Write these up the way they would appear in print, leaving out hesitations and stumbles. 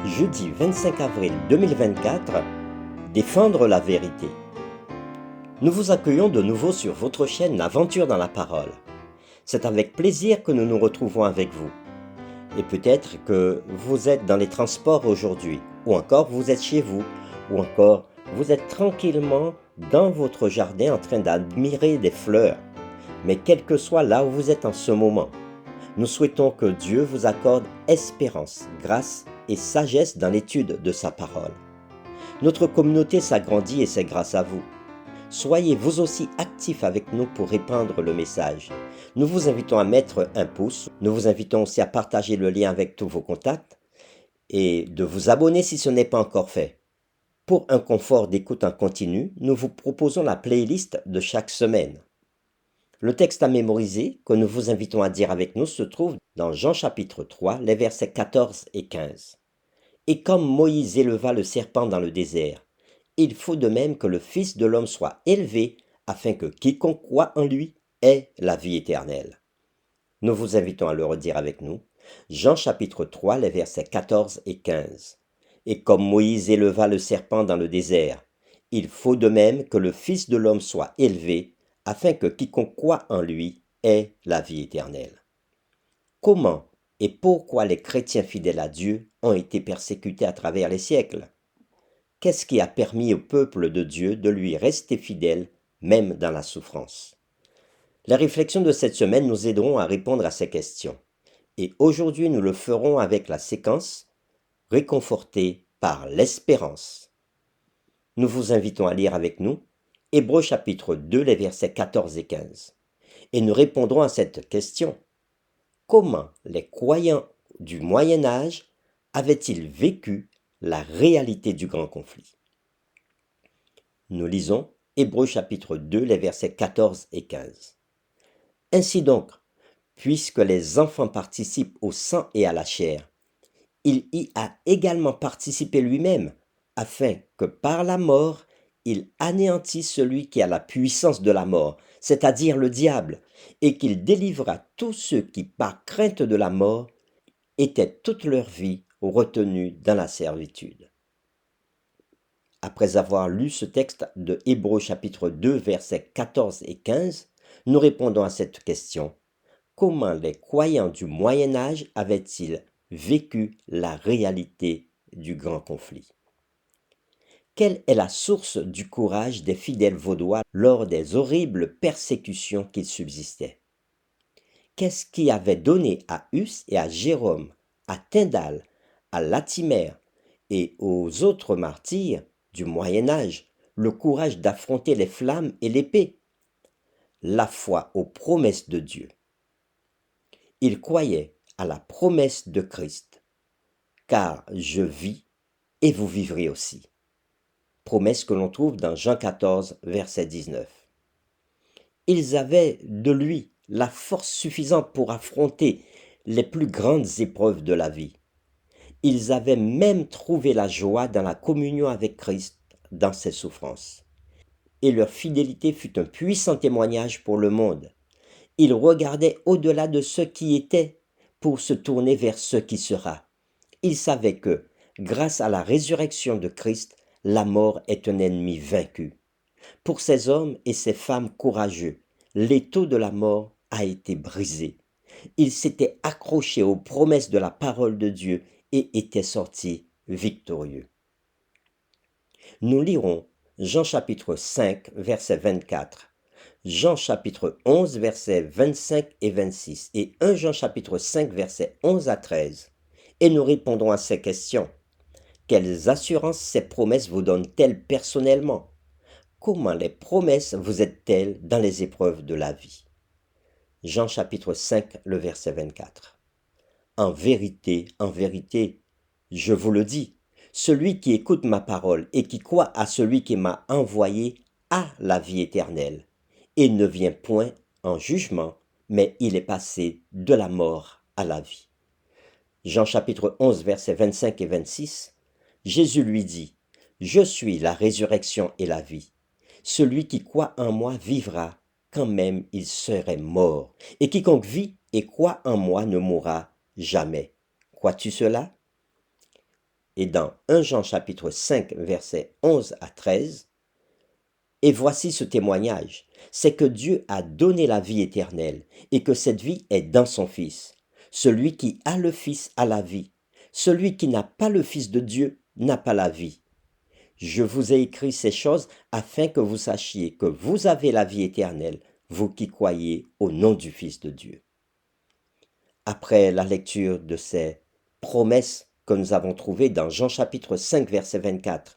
Jeudi 25 avril 2024, défendre la vérité. Nous vous accueillons de nouveau sur votre chaîne Aventure dans la parole. C'est avec plaisir que nous nous retrouvons avec vous. Et peut-être que vous êtes dans les transports aujourd'hui, ou encore vous êtes chez vous, ou encore vous êtes tranquillement dans votre jardin en train d'admirer des fleurs. Mais quel que soit là où vous êtes en ce moment, nous souhaitons que Dieu vous accorde espérance, grâce et sagesse dans l'étude de sa parole. Notre communauté s'agrandit et c'est grâce à vous. Soyez vous aussi actifs avec nous pour répandre le message. Nous vous invitons à mettre un pouce, nous vous invitons aussi à partager le lien avec tous vos contacts et de vous abonner si ce n'est pas encore fait. Pour un confort d'écoute en continu, nous vous proposons la playlist de chaque semaine. Le texte à mémoriser que nous vous invitons à dire avec nous se trouve dans Jean chapitre 3, les versets 14 et 15. Et comme Moïse éleva le serpent dans le désert, il faut de même que le Fils de l'homme soit élevé, afin que quiconque croit en lui ait la vie éternelle. Nous vous invitons à le redire avec nous. Jean chapitre 3, les versets 14 et 15. Et comme Moïse éleva le serpent dans le désert, il faut de même que le Fils de l'homme soit élevé, afin que quiconque croit en lui ait la vie éternelle. Comment et pourquoi les chrétiens fidèles à Dieu ont été persécutés à travers les siècles? Qu'est-ce qui a permis au peuple de Dieu de lui rester fidèle, même dans la souffrance? Les réflexions de cette semaine nous aideront à répondre à ces questions. Et aujourd'hui, nous le ferons avec la séquence Réconforté par l'espérance. Nous vous invitons à lire avec nous Hébreux chapitre 2, les versets 14 et 15. Et nous répondrons à cette question. Comment les croyants du Moyen Âge avaient-ils vécu la réalité du grand conflit? Nous lisons Hébreux chapitre 2, les versets 14 et 15. Ainsi donc, puisque les enfants participent au sang et à la chair, il y a également participé lui-même, afin que par la mort, il anéantisse celui qui a la puissance de la mort, c'est-à-dire le diable, et qu'il délivra tous ceux qui, par crainte de la mort, étaient toute leur vie retenus dans la servitude. Après avoir lu ce texte de Hébreux chapitre 2, versets 14 et 15, nous répondons à cette question. Comment les croyants du Moyen Âge avaient-ils vécu la réalité du grand conflit? Quelle est la source du courage des fidèles vaudois lors des horribles persécutions qui subsistaient? Qu'est-ce qui avait donné à Huss et à Jérôme, à Tyndale, à Latimer et aux autres martyrs du Moyen Âge le courage d'affronter les flammes et l'épée? La foi aux promesses de Dieu. Ils croyaient à la promesse de Christ, car je vis et vous vivrez aussi. Promesse que l'on trouve dans Jean 14, verset 19. Ils avaient de lui la force suffisante pour affronter les plus grandes épreuves de la vie. Ils avaient même trouvé la joie dans la communion avec Christ dans ses souffrances. Et leur fidélité fut un puissant témoignage pour le monde. Ils regardaient au-delà de ce qui était pour se tourner vers ce qui sera. Ils savaient que, grâce à la résurrection de Christ, la mort est un ennemi vaincu. Pour ces hommes et ces femmes courageux, l'étau de la mort a été brisé. Ils s'étaient accrochés aux promesses de la parole de Dieu et étaient sortis victorieux. Nous lirons Jean chapitre 5, verset 24, Jean chapitre 11, versets 25 et 26 et 1 Jean chapitre 5, versets 11 à 13, et nous répondrons à ces questions. Quelles assurances ces promesses vous donnent-elles personnellement? Comment les promesses vous aident-elles dans les épreuves de la vie? Jean chapitre 5, le verset 24. En vérité, je vous le dis, celui qui écoute ma parole et qui croit à celui qui m'a envoyé a la vie éternelle, et ne vient point en jugement, mais il est passé de la mort à la vie. Jean chapitre 11, versets 25 et 26, Jésus lui dit, Je suis la résurrection et la vie. Celui qui croit en moi vivra, quand même il serait mort. Et quiconque vit et croit en moi ne mourra jamais. Crois-tu cela? et dans 1 Jean chapitre 5 versets 11 à 13. Et voici ce témoignage, c'est que Dieu a donné la vie éternelle et que cette vie est dans son Fils. Celui qui a le Fils a la vie. Celui qui n'a pas le Fils de Dieu n'a pas la vie. Je vous ai écrit ces choses afin que vous sachiez que vous avez la vie éternelle, vous qui croyez au nom du Fils de Dieu. Après la lecture de ces promesses que nous avons trouvées dans Jean chapitre 5 verset 24,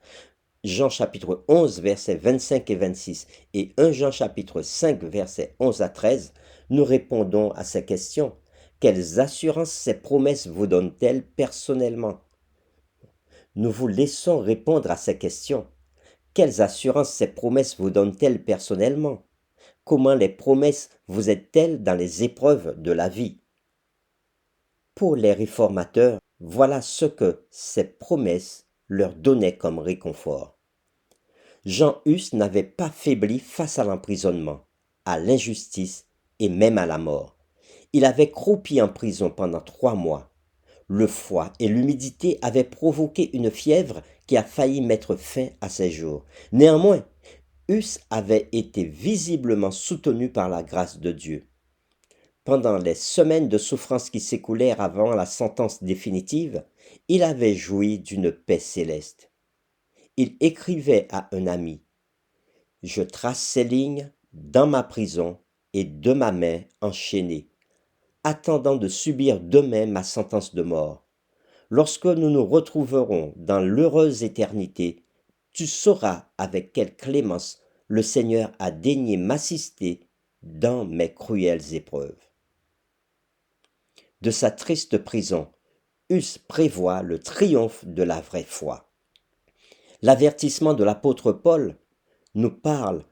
Jean chapitre 11 versets 25 et 26 et 1 Jean chapitre 5 versets 11 à 13, nous répondons à ces questions. Quelles assurances ces promesses vous donnent-elles personnellement? Nous vous laissons répondre à ces questions. Quelles assurances ces promesses vous donnent-elles personnellement? Comment les promesses vous aident-elles dans les épreuves de la vie? Pour les réformateurs, voilà ce que ces promesses leur donnaient comme réconfort. Jean Hus n'avait pas faibli face à l'emprisonnement, à l'injustice et même à la mort. Il avait croupi en prison pendant 3 mois. Le froid et l'humidité avaient provoqué une fièvre qui a failli mettre fin à ses jours. Néanmoins, Hus avait été visiblement soutenu par la grâce de Dieu. Pendant les semaines de souffrance qui s'écoulèrent avant la sentence définitive, il avait joui d'une paix céleste. Il écrivait à un ami « Je trace ces lignes dans ma prison et de ma main enchaînée, attendant de subir demain ma sentence de mort. Lorsque nous nous retrouverons dans l'heureuse éternité, tu sauras avec quelle clémence le Seigneur a daigné m'assister dans mes cruelles épreuves. » De sa triste prison, Hus prévoit le triomphe de la vraie foi. L'avertissement de l'apôtre Paul nous parle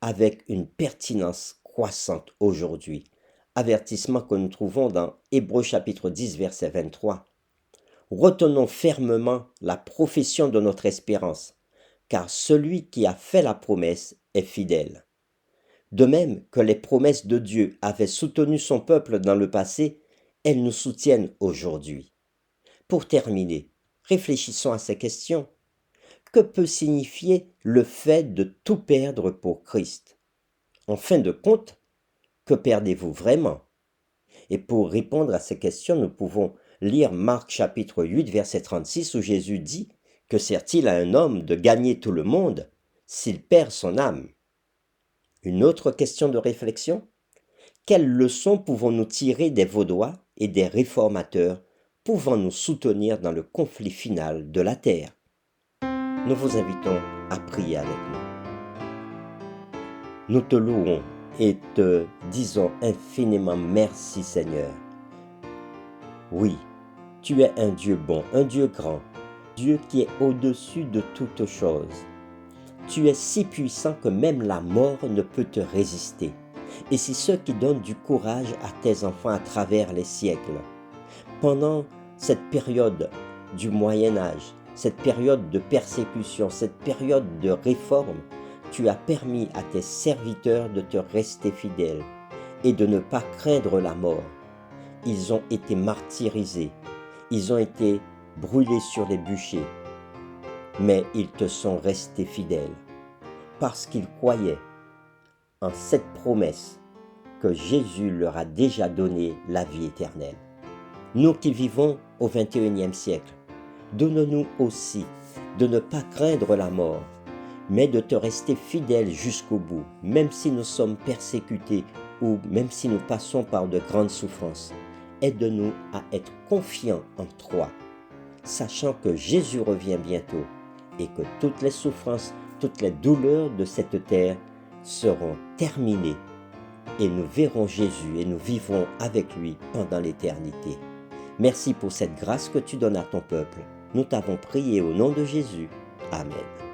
avec une pertinence croissante aujourd'hui. Avertissement que nous trouvons dans Hébreux chapitre 10 verset 23. Retenons fermement la profession de notre espérance, car celui qui a fait la promesse est fidèle. De même que les promesses de Dieu avaient soutenu son peuple dans le passé, elles nous soutiennent aujourd'hui. Pour terminer, réfléchissons à ces questions. Que peut signifier le fait de tout perdre pour Christ? En fin de compte, que perdez-vous vraiment? Et pour répondre à ces questions, nous pouvons lire Marc chapitre 8 verset 36 où Jésus dit « Que sert-il à un homme de gagner tout le monde s'il perd son âme ?» Une autre question de réflexion? Quelles leçons pouvons-nous tirer des Vaudois et des réformateurs pouvant nous soutenir dans le conflit final de la terre? Nous vous invitons à prier avec nous. Nous te louons et te disons infiniment merci Seigneur. Oui, tu es un Dieu bon, un Dieu grand, Dieu qui est au-dessus de toutes choses. Tu es si puissant que même la mort ne peut te résister. Et c'est ce qui donne du courage à tes enfants à travers les siècles. Pendant cette période du Moyen-Âge, cette période de persécution, cette période de réforme, tu as permis à tes serviteurs de te rester fidèles et de ne pas craindre la mort. Ils ont été martyrisés, ils ont été brûlés sur les bûchers, mais ils te sont restés fidèles parce qu'ils croyaient en cette promesse que Jésus leur a déjà donné la vie éternelle. Nous qui vivons au XXIe siècle, donne-nous aussi de ne pas craindre la mort, mais de te rester fidèles jusqu'au bout, même si nous sommes persécutés ou même si nous passons par de grandes souffrances. Aide-nous à être confiants en toi, sachant que Jésus revient bientôt et que toutes les souffrances, toutes les douleurs de cette terre seront terminées et nous verrons Jésus et nous vivrons avec lui pendant l'éternité. Merci pour cette grâce que tu donnes à ton peuple. Nous t'avons prié au nom de Jésus. Amen.